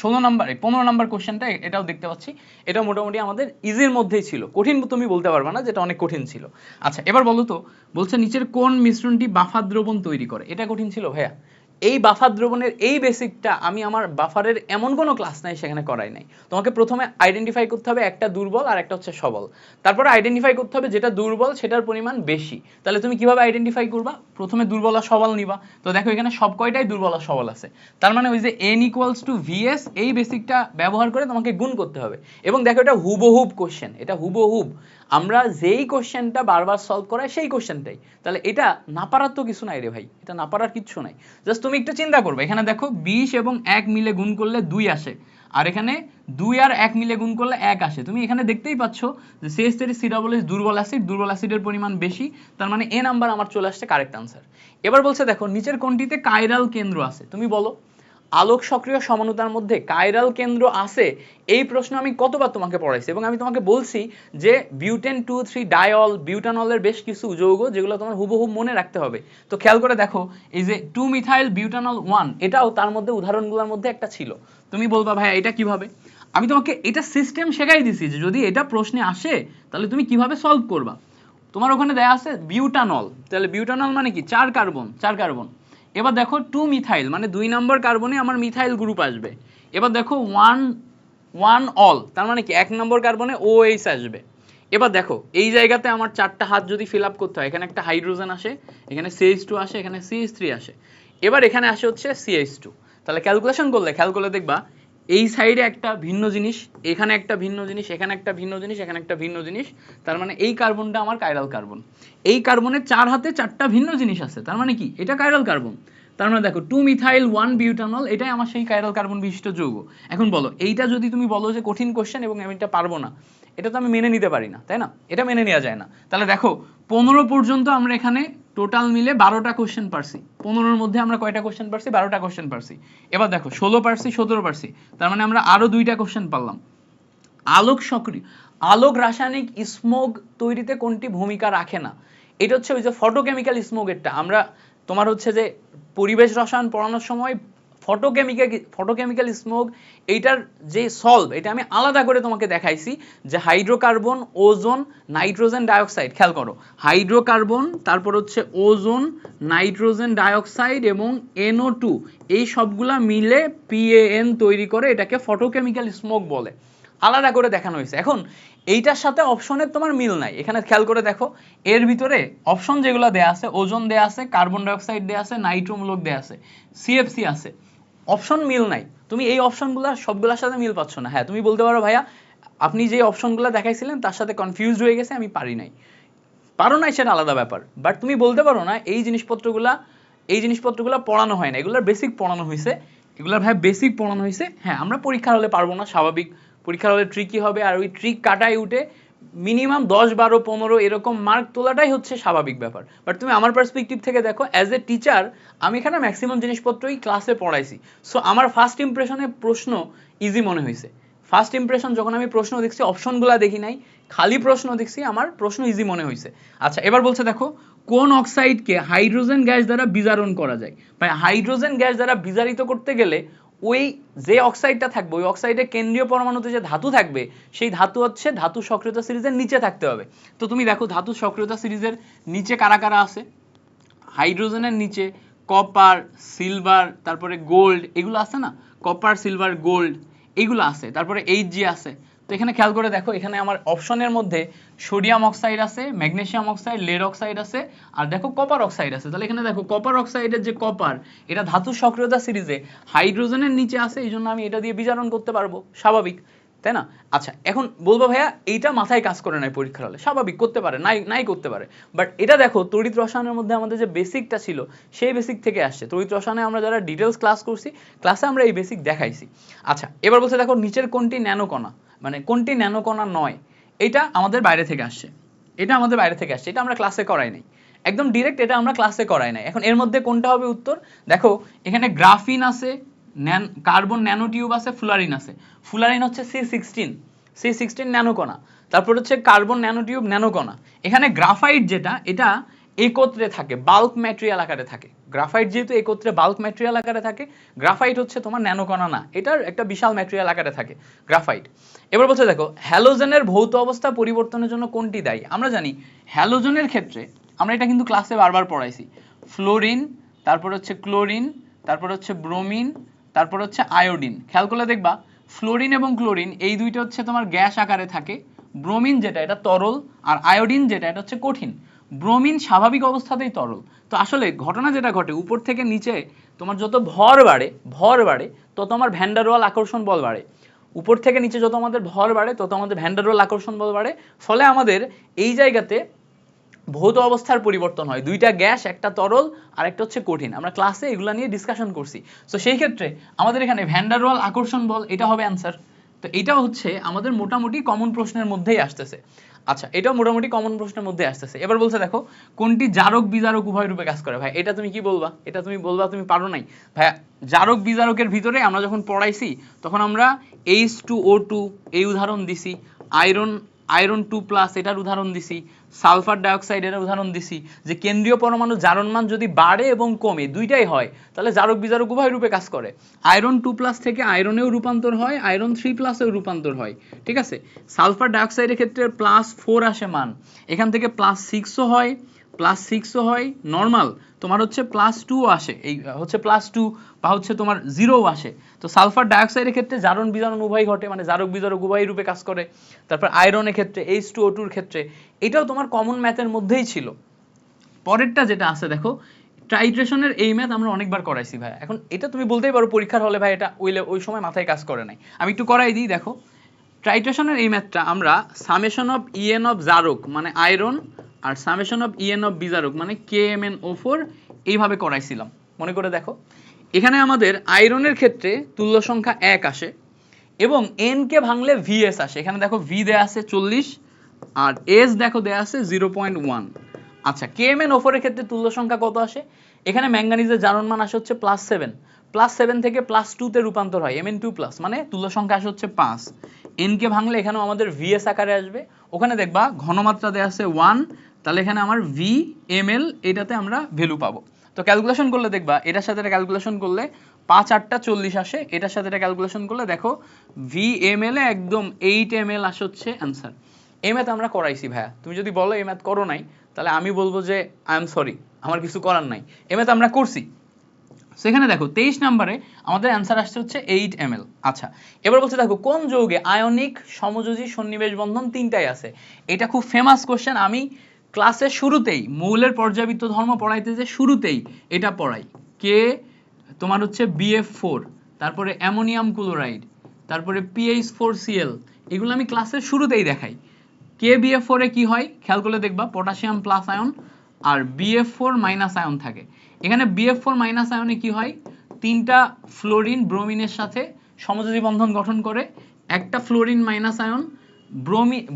16 নাম্বার 15 নাম্বার কোশ্চেনটা এটাও দেখতে পাচ্ছি, এটা মোটামুটি আমাদের ইজির মধ্যেই ছিল, কঠিন তুমি বলতে পারবে না যেটা অনেক কঠিন ছিল। আচ্ছা, এবার বলো তো, বলছে নিচের কোন মিশ্রণটি বাফার দ্রবণ তৈরি করে? এটা কঠিন ছিল ভাইয়া। এই বাফার দ্রবণের এই বেসিকটা আমি আমার বাফারের এমন কোনো ক্লাস নাই সেখানে করাই নাই। তোমাকে প্রথমে আইডেন্টিফাই করতে হবে একটা দুর্বল আর একটা হচ্ছে সবল, তারপরে আইডেন্টিফাই করতে হবে যেটা দুর্বল সেটার পরিমাণ বেশি। তাহলে তুমি কিভাবে আইডেন্টিফাই করবা? প্রথমে দুর্বল আর সবল নিবা, তো দেখো এখানে সব কয়টাই দুর্বল আর সবল আছে, তার মানে ওই যে n ইকুয়ালস টু vs এই বেসিকটা ব্যবহার করে তোমাকে গুণ করতে হবে। এবং দেখো এটা হুবহুব কোশ্চেন, এটা হুবহুব আমরা যেই কোশ্চেনটা বারবার সলভ করাই সেই কোশ্চেনটাই। তাহলে এটা না পারার তো কিছু নাই রে ভাই, এটা না পারার কিচ্ছু নাই। জাস্ট তুমি একটু চিন্তা করবে, এখানে দেখো 20 এবং 1 মিলে গুণ করলে 2 আসে, আর এখানে 2 আর 1 মিলে গুণ করলে 1 আসে। তুমি এখানে দেখতেই পাচ্ছ যে CH3COOH দুর্বল অ্যাসিড, দুর্বল অ্যাসিডের পরিমাণ বেশি, তার মানে এ নাম্বার আমার চলে আসছে কারেক্ট আনসার। এবার বলছে দেখো নিচের কোনটিতে কাইরাল কেন্দ্র আছে? তুমি বলো। আলোক সক্রিয় সমানুতার মধ্যে কাইরাল কেন্দ্র আছে, এই প্রশ্ন আমি কতবার তোমাকে পড়াইছি, এবং আমি তোমাকে বলছি যে বিউটেন 2,3 ডায়ল, বিউটানলের বেশ কিছু যৌগ যেগুলো তোমার হুবহু মনে রাখতে হবে। তো খেয়াল করে দেখো এই যে 2 মিথাইল বিউটানল 1, এটাও তার মধ্যে উদাহরণগুলোর মধ্যে একটা ছিল। তুমি বলবা ভাই এটা কিভাবে? আমি তোমাকে এটা সিস্টেম শেখাই দিছি যে যদি এটা প্রশ্নে আসে তাহলে তুমি কিভাবে সলভ করবা। তোমার ওখানে দেয়া আছে বিউটানল, তাহলে বিউটানল মানে কি? 4 কার্বন, 4 কার্বন। এবার দেখো 2 মিথাইল মানে 2 নম্বর কার্বনে আমার মিথাইল গ্রুপ আসবে। এবার দেখো 1 অল, তার মানে কি 1 নম্বর কার্বনে OH আসবে। এবার দেখো এই জায়গাতে আমার 4টা হাত যদি ফিল আপ করতে হয়, এখানে একটা হাইড্রোজেন আসে, এখানে CH2 আসে, এখানে CH3 আসে, এবার এখানে আসে হচ্ছে CH2। তাহলে ক্যালকুলেশন করলে খেয়াল করলে দেখবা এই সাইডে একটা ভিন্ন জিনিস, এখানে একটা ভিন্ন জিনিস, এখানে একটা ভিন্ন জিনিস, এখানে একটা ভিন্ন জিনিস, তার মানে এই কার্বনটা আমার কাইরাল কার্বন। এই কার্বনের 4 হাতে 4টা ভিন্ন জিনিস আছে, তার মানে কি এটা কাইরাল কার্বন। তার মানে দেখো 2 মিথাইল 1 বিউটানল, এটাই আমার সেই কাইরাল কার্বন বিশিষ্ট যৌগ। এখন বলো এইটা যদি তুমি বলো যে কঠিন কোশ্চেন এবং আমি এটা পারবো না, এটা তো আমি মেনে নিতে পারি না, তাই না? এটা মেনে নেওয়া যায় না। তাহলে দেখো 15 পর্যন্ত আমরা এখানে টোটাল মিলে 12টা কোশ্চেন পারছি, 15-এর মধ্যে আমরা কয়টা কোশ্চেন পারছি? 12টা কোশ্চেন পারছি। এবার দেখো 16 পারছি, 17 পারছি, তার মানে আমরা আরো 2টা কোশ্চেন পারলাম। আলোক সক্রিয়, আলোক রাসায়নিক স্মোগ তৈরিতে কোনটি ভূমিকা রাখে না? এটা হচ্ছে ওই যে ফটোকেমিক্যাল স্মোগেরটা, আমরা তোমার হচ্ছে যে পরিবেশ রসায়ন পড়ানোর সময় ফটোকেমিক্যাল স্মোগ এইটার যে সলভ, এটা আমি আলাদা করে তোমাকে দেখাইছি যে হাইড্রোকার্বন, ওজোন, নাইট্রোজেন ডাইঅক্সাইড, খেয়াল করো হাইড্রোকার্বন, তারপর হচ্ছে ওজোন, নাইট্রোজেন ডাইঅক্সাইড এবং NO2, এই সবগুলা মিলে PAN তৈরি করে, এটাকে ফটোকেমিক্যাল স্মোগ বলে, আলাদা করে দেখানো হয়েছে। এখন এইটার সাথে অপশনের তোমার মিল নাই, এখানে খেয়াল করে দেখো এর ভিতরে অপশন যেগুলো দেয়া আছে, ওজোন দেয়া আছে, কার্বন ডাইঅক্সাইড দেয়া আছে, নাইট্রোমূলক দেয়া আছে, CFC আছে, অপশন মিল নাই। তুমি এই অপশনগুলো সবগুলোর সাথে মিল পাচ্ছ না। হ্যাঁ তুমি বলতে পারো ভাইয়া আপনি যে অপশনগুলো দেখাইছিলেন তার সাথে কনফিউজড হয়ে গেছে, আমি পারি নাই। পারো নাই সেটা আলাদা ব্যাপার, বাট তুমি বলতে পারো না এই জিনিসপত্রগুলো পড়ানো হয় না, এগুলোর বেসিক পড়ানো হয়েছে, এগুলোর ভাই বেসিক পড়ানো হয়েছে। হ্যাঁ আমরা পরীক্ষার হলে পারবো না, স্বাভাবিক, পরীক্ষার হলে ট্রিকই হবে, আর ওই ট্রিক কাটায় উঠে মিনিমাম 10, 12, 15 এরকম মার্ক তোলাটাই হচ্ছে স্বাভাবিক ব্যাপার। বাট তুমি আমার পার্সপেক্টিভ থেকে দেখো, অ্যাজ এ টিচার আমি এখানে ম্যাক্সিমাম জিনিসপত্রই ক্লাসে পড়াইছি, সো আমার ফার্স্ট ইমপ্রেশনে প্রশ্ন ইজি মনে হয়েছে। ফার্স্ট ইমপ্রেশন যখন আমি প্রশ্ন দেখছি, অপশনগুলো দেখি নাই, খালি প্রশ্ন দেখছি, আমার প্রশ্ন ইজি মনে হয়েছে। আচ্ছা এবার বলছে দেখো কোন অক্সাইডকে হাইড্রোজেন গ্যাস দ্বারা বিজারণ করা যায়? ভাই হাইড্রোজেন গ্যাস দ্বারা বিজারিত করতে গেলে ওই যে অক্সাইডটা থাকবে, ওই অক্সাইডের কেন্দ্রীয় পরমাণুতে যে ধাতু থাকবে, সেই ধাতু হচ্ছে ধাতু সক্রিয়তা সিরিজের নিচে থাকতে হবে। তো তুমি দেখো ধাতু সক্রিয়তা সিরিজের নিচে কারা কারা আছে? হাইড্রোজেনের নিচে কপার, সিলভার, তারপরে গোল্ড, এগুলো আছে না, কপার, সিলভার, গোল্ড, এইগুলো আছে, তারপরে Hg আছে। তো এখানে খেয়াল করে দেখো এখানে আমার অপশনের মধ্যে সোডিয়াম অক্সাইড আছে, ম্যাগনেসিয়াম অক্সাইড, লেড অক্সাইড আছে, আর দেখো কপার অক্সাইড আছে। তাহলে এখানে দেখো কপার অক্সাইডের যে কপার, এটা ধাতু সক্রিয়তা সিরিজে হাইড্রোজেনের নিচে আছে, এই জন্য আমি এটা দিয়ে বিজারণ করতে পারবো, স্বাভাবিক, তাই না? আচ্ছা এখন বলবো ভাইয়া এইটা মাথায় কাজ করে নাই পরীক্ষার হলে, স্বাভাবিক, করতে পারে, নাই করতে পারে, বাট এটা দেখো তড়িৎ রসায়নের মধ্যে আমাদের যে বেসিকটা ছিল সেই বেসিক থেকে আসছে। তড়িৎ রসায়নে আমরা যারা ডিটেলস ক্লাস করছি, ক্লাসে আমরা এই বেসিক দেখাইছি। আচ্ছা এবার বলছে দেখো নিচের কোনটি ন্যানোকণা, মানে কোনটি ন্যানোকণা নয়? এটা আমাদের বাইরে থেকে আসছে, এটা আমাদের বাইরে থেকে আসছে, এটা আমরা ক্লাসে করাই নাই, একদম ডিরেক্ট, এটা আমরা ক্লাসে করাই নাই। এখন এর মধ্যে কোনটা হবে উত্তর? দেখো এখানে গ্রাফিন আছে, কার্বন ন্যানোটিউব আছে, ফুলারিন আছে। ফুলারিন হচ্ছে C16, C16 ন্যানোকণা, তারপর হচ্ছে কার্বন ন্যানোটিউব ন্যানোকণা। এখানে গ্রাফাইট যেটা, এটা একত্রে থাকে, বাল্ক ম্যাটেরিয়াল আকারে থাকে। গ্রাফাইট যেহেতু একত্রে বাল্ক ম্যাটেরিয়াল আকারে থাকে, গ্রাফাইট হচ্ছে তোমার ন্যানোকণা না, এটার একটা বিশাল ম্যাটেরিয়াল আকারে থাকে গ্রাফাইট। এবার বলছে দেখো হ্যালোজেনের ভৌত অবস্থা পরিবর্তনের জন্য কোনটি দায়ী? আমরা জানি হ্যালোজেনের ক্ষেত্রে, আমরা এটা কিন্তু ক্লাসে বারবার পড়াইছি, ফ্লোরিন, তারপর হচ্ছে ক্লোরিন, তারপর হচ্ছে ব্রোমিন, তারপর হচ্ছে আয়োডিন। খেয়াল করলে দেখবা ফ্লোরিন এবং ক্লোরিন এই দুইটা হচ্ছে তোমার গ্যাস আকারে থাকে, ব্রোমিন যেটা এটা তরল, আর আয়োডিন যেটা এটা হচ্ছে কঠিন। ব্রোমিন স্বাভাবিক অবস্থাতেই তরল। তো আসলে ঘটনা যেটা ঘটে, উপর থেকে নিচে তোমার যত ভর বাড়ে তত আমার ভ্যান ডার ওয়াল আকর্ষণ বল বাড়ে। উপর থেকে নিচে যত আমাদের ভর বাড়ে তত আমাদের ভ্যান ডার ওয়াল আকর্ষণ বল বাড়ে। ফলে আমাদের এই জায়গাতে ভৌত অবস্থার পরিবর্তন হয়, দুইটা গ্যাস, একটা তরল আর একটা হচ্ছে কঠিন। আমরা ক্লাসে এগুলা নিয়ে ডিসকাশন করছি। সো সেই ক্ষেত্রে আমাদের এখানে ভ্যান ডার ওয়াল আকর্ষণ বল, এটা হবে অ্যান্সার। তো এটা হচ্ছে আমাদের মোটামুটি কমন প্রশ্নের মধ্যেই আসতেছে। আচ্ছা, এটাও মোটামুটি কমন প্রশ্নের মধ্যে আসতেছে। এবার বলছে দেখো কোনটি জারক বিজারক উভয় রূপে কাজ করে? ভাই এটা তুমি কি বলবা? এটা তুমি বলবা তুমি পারো নাই ভাই। জারক বিজারকের ভিতরে আমরা যখন পড়াইছি তখন আমরা H2O2 এই উদাহরণ দিছি, আয়রন 2+ এটার উদাহরণ দিছি, সালফার ডাইঅক্সাইড এর উদাহরণ দিছি, যে কেন্দ্রীয় পরমাণু জারণ মান যদি বাড়ে এবং কমে দুইটাই হয় তাহলে জারক বিজারক উভয় রূপে কাজ করে। আয়রন 2+ থেকে আয়রনেও রূপান্তর হয়, আয়রন 3+ এও রূপান্তর হয়, ঠিক আছে। সালফার ডাইঅক্সাইডের ক্ষেত্রে +4 আসে মান, এখান থেকে +6ও হয়, +6ও হয়, নর্মাল তোমার হচ্ছে +2 আসে, এই হচ্ছে +2 বা হচ্ছে তোমার 0ও আসে। তো সালফার ডাইঅক্সাইডের ক্ষেত্রে জারণ বিজারণ উভয় ঘটে, মানে জারক বিজারক উভয় রূপে কাজ করে। তারপর আয়রনের ক্ষেত্রে, H2O2 এর ক্ষেত্রে, এটাও তোমার কমন ম্যাথের মধ্যেই ছিল। পরেরটা যেটা আছে দেখো, টাইট্রেশনের এই ম্যাথ আমরা অনেকবার করাইছি ভাই। এখন এটা তুমি বলতেই পারো পরীক্ষার হলে ভাই এটা ওই সময় মাথায় কাজ করে নাই, আমি একটু করাই দিই। দেখো টাইট্রেশনের এই ম্যাথটা আমরা সামেশন অফ EN অফ জারক মানে আয়রন আর সামেশন অফ EN অফ বিজারক মানে KMnO4 এইভাবে করাইছিলাম, মনে করে দেখো। এখানে আমাদের আয়রনের ক্ষেত্রে তুল্য সংখ্যা 1 আসে এবং n কে ভাঙলে VS আসে। এখানে দেখো V দেয়া আছে 40 আর S দেখো দেয়া আছে 0.1। আচ্ছা, KMnO4 এর ক্ষেত্রে তুল্য সংখ্যা কত আসে? এখানে ম্যাঙ্গানিজের জারণ মান আসে হচ্ছে +7, +7 থেকে +2 তে রূপান্তর হয় Mn2+, মানে তুল্য সংখ্যা আসে হচ্ছে 5। n কে ভাঙলে এখানেও আমাদের VS আকারে আসবে। ওখানে দেখবা ঘনমাত্রা দেয়া আছে 1, তাহলে এখানে আমার VMl এটাতে আমরা ভ্যালু পাবো। তো ক্যালকুলেশন করলে দেখবা এটার সাথে এটা ক্যালকুলেশন করলে 5 8 40 আসে, এটার সাথে এটা ক্যালকুলেশন করলে দেখো VMl এ একদম 8 ml আসে হচ্ছে অ্যান্সার। এই ম্যাথ আমরা করাইছি ভাইয়া, তুমি যদি বলো এই ম্যাথ করো নাই তাহলে আমি বলবো যে আই এম সরি, আমার কিছু করার নাই, এই ম্যাথ আমরা করছি। সেখানে দেখো 23 নম্বরে আমাদের অ্যান্সার আসছে হচ্ছে 8 ml। আচ্ছা, এবার বলছে দেখো কোন যৌগে আয়নিক সমযোজী সন্নিবেশ বন্ধন তিনটাই আছে? এটা খুব ফেমাস কোশ্চেন, আমি ক্লাসের শুরুতেই মৌলের পর্যাবৃত্ত ধর্ম পড়াইতে যে শুরুতেই এটা পড়াই। কে তোমার হচ্ছে BF4, তারপরে অ্যামোনিয়াম ক্লোরাইড, তারপরে PH4Cl, এগুলো আমি ক্লাসের শুরুতেই দেখাই। KBF4 এ কি হয় খেয়াল করলে দেখবা পটাশিয়াম প্লাস আয়ন আর BF4 মাইনাস আয়ন থাকে। এখানে BF4 মাইনাস আয়নে কি হয়, তিনটা ফ্লোরিন ব্রোমিনের সাথে সমযোজী বন্ধন গঠন করে, একটা ফ্লোরিন মাইনাস আয়ন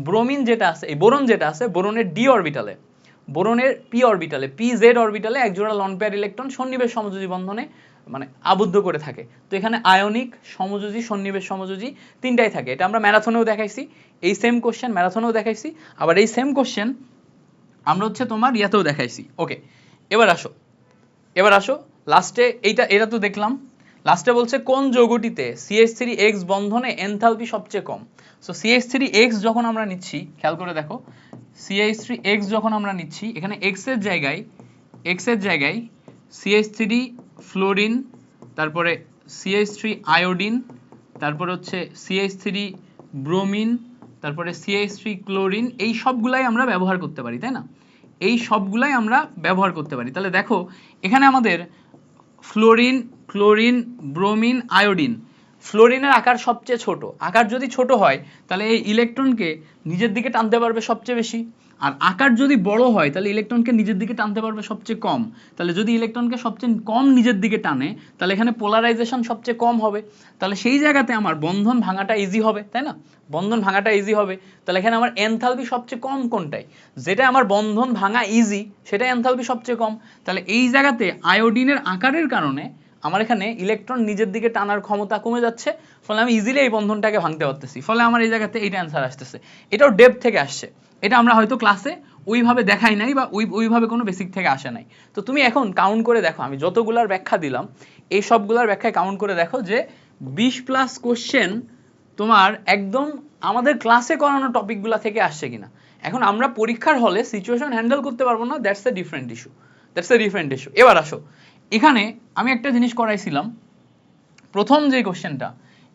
ব্রোমিন যেটা আছে, এই বোরন যেটা আছে, বোরনের ডি অরবিটালে, বোরনের পি অরবিটালে, PZ অরবিটালে এক জোড়া লন পেয়ার ইলেকট্রন সন্নিবেশ সমযোজী বন্ধনে মানে আবদ্ধ করে থাকে। তো এখানে আয়নিক সমযোজী সন্নিবেশ সমযোজী তিনটাই থাকে। এটা আমরা ম্যারাথনেও দেখাইছি, এই সেম কোশ্চেন ম্যারাথনেও দেখাইছি, আবার এই সেম কোশ্চেন আমরা হচ্ছে তোমার ইয়াতেও দেখাইছি। ওকে, এবার আসো লাস্টে, এটা তো দেখলাম। লাস্টে বলছে কোন যৌগটিতে CH3X বন্ধনে এনথালপি সবচেয়ে কম? সো CH3X যখন আমরা নিচ্ছি খেয়াল করে দেখো, CH3X যখন আমরা নিচ্ছি এখানে X এর জায়গায় CH3 ফ্লোরিন, তারপরে CH3 আয়োডিন, তারপর হচ্ছে CH3 ব্রোমিন, তারপরে CH3 ক্লোরিন, এই সবগুলাই আমরা ব্যবহার করতে পারি, তাই না? এই সবগুলাই আমরা ব্যবহার করতে পারি। তাহলে দেখো এখানে আমাদের ফ্লোরিন, ক্লোরিন, ব্রোমিন, আয়োডিন, ফ্লোরিনের আকার সবচেয়ে ছোট। আকার যদি ছোট হয় তাহলে এই ইলেকট্রনকে নিজের দিকে টানতে পারবে সবচেয়ে বেশি, আর আকার যদি বড় হয় তাহলে ইলেকট্রনকে নিজের দিকে টানতে পারবে সবচেয়ে কম। তাহলে যদি ইলেকট্রনকে সবচেয়ে কম নিজের দিকে টানে তাহলে এখানে পোলারাইজেশন সবচেয়ে কম হবে, তাহলে সেই জায়গাতে আমার বন্ধন ভাঙাটা ইজি হবে, তাই না? বন্ধন ভাঙাটা ইজি হবে। তাহলে এখানে আমার এনথালপি সবচেয়ে কম কোনটাই, যেটা আমার বন্ধন ভাঙা ইজি সেটাই এনথালপি সবচেয়ে কম। তাহলে এই জায়গাতে আয়োডিনের আকারের কারণে আমার এখানে ইলেকট্রন নিজের দিকে টানার ক্ষমতা কমে যাচ্ছে, ফলে আমি ইজিলি এই বন্ধনটাকে ভাঙতে পারতেছি, ফলে আমার এই জায়গাতে এইটা অ্যান্সার আসতেছে। এটাও ডেপথ থেকে আসছে, এটা আমরা হয়তো ক্লাসে ওইভাবে দেখাই নাই বা ওইভাবে কোনো বেসিক থেকে আসে নাই। তো তুমি এখন কাউন্ট করে দেখো, আমি যতগুলার ব্যাখ্যা দিলাম এই সবগুলার ব্যাখ্যায় কাউন্ট করে দেখো যে 20+ কোশ্চেন তোমার একদম আমাদের ক্লাসে করানো টপিকগুলো থেকে আসছে কিনা। এখন আমরা পরীক্ষার হলে সিচুয়েশন হ্যান্ডেল করতে পারবো না, দ্যাটস এ ডিফারেন্ট ইস্যু। এবার আসো, এখানে আমি একটা জিনিস করাইছিলাম, প্রথম যে কোশ্চেনটা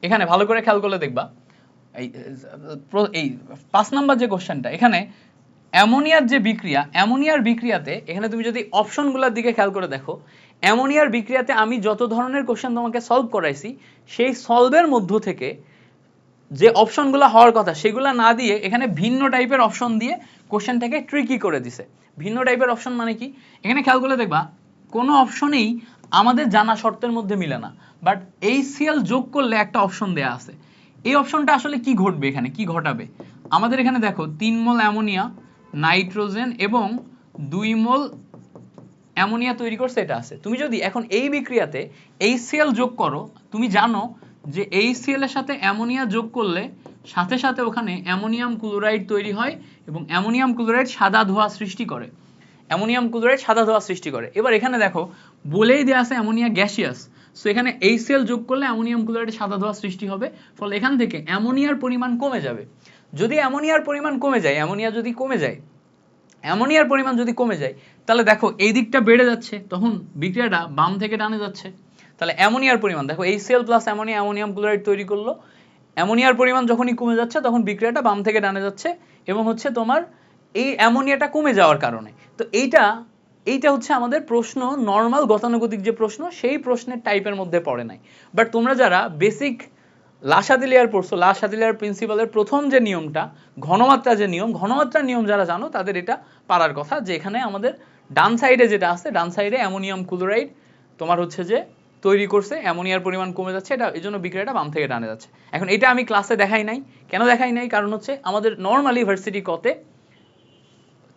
এখানে ভালো করে খেয়াল করলে দেখবা, এই 5 নাম্বার যে কোশ্চেনটা, এখানে অ্যামোনিয়ার যে বিক্রিয়া, অ্যামোনিয়ার বিক্রিয়াতে এখানে তুমি যদি অপশনগুলোর দিকে খেয়াল করে দেখো, অ্যামোনিয়ার বিক্রিয়াতে আমি যত ধরনের কোশ্চেন তোমাকে সলভ করাইছি সেই সলভের মধ্য থেকে যে অপশনগুলো হওয়ার কথা সেগুলো না দিয়ে এখানে ভিন্ন টাইপের অপশন দিয়ে কোশ্চেনটাকে ট্রিকি করে দিছে। ভিন্ন টাইপের অপশন মানে কি, এখানে খেয়াল করে দেখবা কোনো অপশনেই আমাদের জানা শর্তের মধ্যে মিলে না, বাট HCl যোগ করলে একটা অপশন দেয়া আছে। এই অপশনটা আসলে কি ঘটবে, এখানে কি ঘটাবে, আমাদের এখানে দেখো 3 মোল অ্যামোনিয়া, নাইট্রোজেন এবং 2 মোল অ্যামোনিয়া তৈরি করছে, এটা আছে। তুমি যদি এখন এই বিক্রিয়াতে HCl যোগ করো, তুমি জানো যে HCl এর সাথে অ্যামোনিয়া যোগ করলে সাথে সাথে ওখানে অ্যামোনিয়াম ক্লোরাইড তৈরি হয় এবং অ্যামোনিয়াম ক্লোরাইড সাদা ধোঁয়া সৃষ্টি করে। এবার এখানে দেখো বলেই দেয়া আছে অ্যামোনিয়া গ্যাসিয়াস, সো এখানে HCl যোগ করলে অ্যামোনিয়াম ক্লোরাইডের সাদা ধোঁয়া সৃষ্টি হবে, ফলে এখান থেকে অ্যামোনিয়ার পরিমাণ কমে যাবে। যদি অ্যামোনিয়ার পরিমাণ কমে যায়, অ্যামোনিয়ার পরিমাণ যদি কমে যায়, তাহলে দেখো এই দিকটা বেড়ে যাচ্ছে, তখন বিক্রিয়াটা বাম থেকে ডানে যাচ্ছে। তাহলে অ্যামোনিয়ার পরিমাণ দেখো, HCl plus ammonia ammonium chloride তৈরি করলো, অ্যামোনিয়ার পরিমাণ যখনই কমে যাচ্ছে তখন বিক্রিয়াটা বাম থেকে ডানে যাচ্ছে, এবং হচ্ছে তোমার এই অ্যামোনিয়াটা কমে যাওয়ার কারণে। তো এইটা হচ্ছে আমাদের প্রশ্ন, নর্মাল গতানুগতিক যে প্রশ্ন সেই প্রশ্নের টাইপের মধ্যে পড়ে নাই। বাট তোমরা যারা বেসিক লাসাদি লেয়ার পড়ছো, লাসাদি লেয়ার প্রিন্সিপালের প্রথম যে নিয়মটা, ঘনমাত্রার নিয়ম যারা জানো তাদের এটা পারার কথা, যে এখানে আমাদের ডান সাইডে যেটা আছে, ডান সাইডে অ্যামোনিয়াম ক্লোরাইড তোমার হচ্ছে যে তৈরি করছে, অ্যামোনিয়ার পরিমাণ কমে যাচ্ছে, এটা এই জন্য বিক্রিয়াটা বাম থেকে ডানে যাচ্ছে। এখন এটা আমি ক্লাসে দেখাই নাই, কেন দেখাই নাই, কারণ হচ্ছে আমাদের নর্মালি ভার্সিটি কতে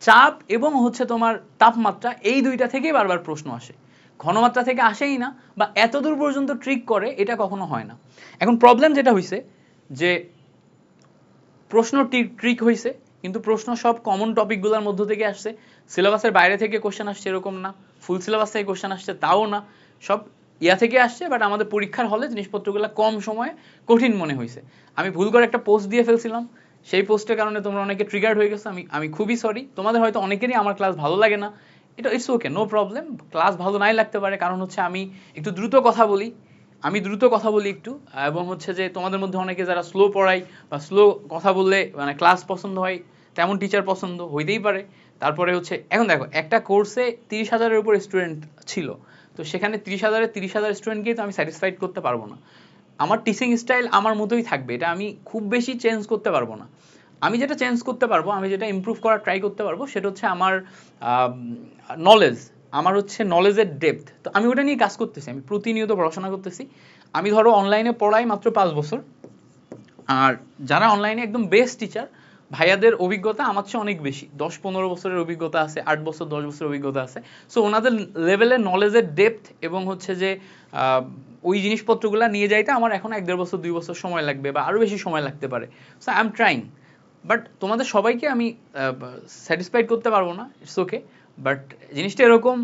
চাপ এবং হচ্ছে তোমার তাপমাত্রা এই দুইটা থেকেই বারবার প্রশ্ন আসে, ঘনমাত্রা থেকে আসেই না, বা এতদূর পর্যন্ত ট্রিক করে এটা কখনো হয় না। এখন প্রবলেম যেটা হইছে যে প্রশ্ন ট্রিক হইছে, কিন্তু প্রশ্ন সব কমন টপিকগুলোর মধ্য থেকে আসছে, সিলেবাসের বাইরে থেকে কোশ্চেন আসছে এরকম না, ফুল সিলেবাস থেকে কোশ্চেন আসছে তাও না, সব ইয়া থেকে আসছে, বাট আমাদের পরীক্ষার হলে জিনিসপত্রগুলো কম সময়ে কঠিন মনে হয়েছে। আমি ভুল করে একটা পোস্ট দিয়ে ফেলছিলাম, সেই পোস্টের কারণে তোমরা অনেকে ট্রিগার্ড হয়ে গেছো, আমি খুবই সরি। তোমাদের হয়তো অনেকেরই আমার ক্লাস ভালো লাগে না, এটা it's okay, no problem, class ভালো নাই লাগতে পারে, কারণ হচ্ছে আমি একটু দ্রুত কথা বলি, একটু, এবং হচ্ছে যে তোমাদের মধ্যে অনেকে যারা স্লো পড়াই বা স্লো কথা বললে মানে ক্লাস পছন্দ হয়, তেমন টিচার পছন্দ হইতেই পারে। তারপরে হচ্ছে এখন দেখো একটা কোর্সে 30,000-এর উপর স্টুডেন্ট ছিল, তো সেখানে 30,000 স্টুডেন্টকেই তো আমি স্যাটিসফাইড করতে পারবো না। আমার টিচিং স্টাইল আমার মতোই থাকবে, এটা আমি খুব বেশি চেঞ্জ করতে পারবো না। আমি যেটা চেঞ্জ করতে পারবো, আমি যেটা ইমপ্রুভ করার ট্রাই করতে পারবো, সেটা হচ্ছে আমার নলেজ, আমার হচ্ছে নলেজের ডেপথ। তো আমি ওটা নিয়ে কাজ করতেছি, আমি প্রতিনিয়ত পড়াশোনা করতেছি। আমি ধরো অনলাইনে পড়াই মাত্র 5 বছর, আর যারা অনলাইনে একদম বেস্ট টিচার ভাইয়াদের অভিজ্ঞতা আমার চেয়ে অনেক বেশি, 10-15 বছরের অভিজ্ঞতা আছে, 8 বছর 10 বছরের অভিজ্ঞতা আছে। সো ওনাদের লেভেলের নলেজের ডেপথ এবং হচ্ছে যে ওই জিনিসপত্রগুলো নিয়ে যাইতে আমার এখন 1-1.5 বছর 2 বছর সময় লাগবে, বা আরও বেশি সময় লাগতে পারে। So I am trying, but তোমাদের সবাইকে আমি স্যাটিসফাইড করতে পারবো না, ইটস ওকে। বাট জিনিসটা এরকম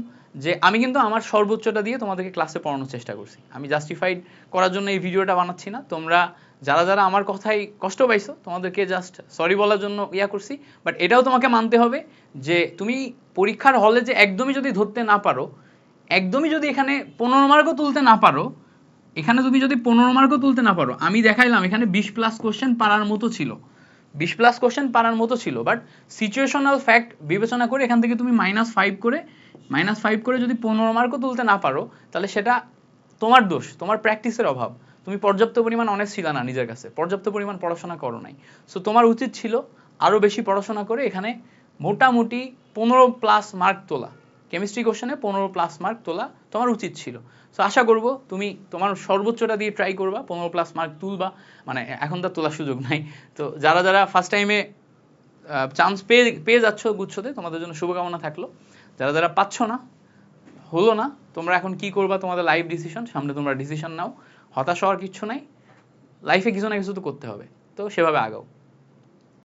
যে আমি কিন্তু আমার সর্বোচ্চটা দিয়ে তোমাদেরকে ক্লাসে পড়ানোর চেষ্টা করছি, আমি জাস্টিফাইড করার জন্য এই ভিডিওটা বানাচ্ছি না। তোমরা যারা যারা আমার কথাই কষ্ট পাইছো তোমাদেরকে জাস্ট সরি বলার জন্য ইয়া করছি, বাট এটাও তোমাকে মানতে হবে যে তুমি পরীক্ষার হলে যে একদমই যদি ধরতে না পারো, একদমই যদি এখানে 15 মার্কও তুলতে না পারো, এখানে তুমি যদি 15 মার্কও তুলতে না পারো, আমি দেখাইলাম এখানে 20+ কোশ্চেন পারার মতো ছিল, 20+ কোশ্চেন পারার মতো ছিল, বাট সিচুয়েশনাল ফ্যাক্ট বিবেচনা করে এখান থেকে তুমি -5 করে যদি 15 মার্কও তুলতে না পারো, তাহলে সেটা তোমার দোষ, তোমার প্র্যাকটিসের অভাব, তুমি পর্যাপ্ত পরিমাণ অনেস্ট ছিল না নিজের কাছে, পর্যাপ্ত পরিমাণ পড়াশোনা করো নাই। সো তোমার উচিত ছিল আরও বেশি পড়াশোনা করে এখানে মোটামুটি 15+ মার্ক তোলা, কেমিস্ট্রি কোশ্চেনে 15+ মার্ক তোলা তোমার উচিত ছিল। সো আশা করবো তুমি তোমার সর্বোচ্চটা দিয়ে ট্রাই করবা, 15+ মার্ক তুলবা, মানে এখন তো তোলার সুযোগ নাই। তো যারা যারা ফার্স্ট টাইমে চান্স পেয়ে যাচ্ছ গুচ্ছতে, তোমাদের জন্য শুভকামনা থাকলো। যারা যারা পাচ্ছ না, হলো না, তোমরা এখন কি করবা তোমাদের লাইফ ডিসিশন, সামনে তোমরা ডিসিশন নাও, হতাশ হওয়ার কিছু নাই, লাইফে কিছু না কিছু তো করতে হবে, তো সেভাবে আগাও।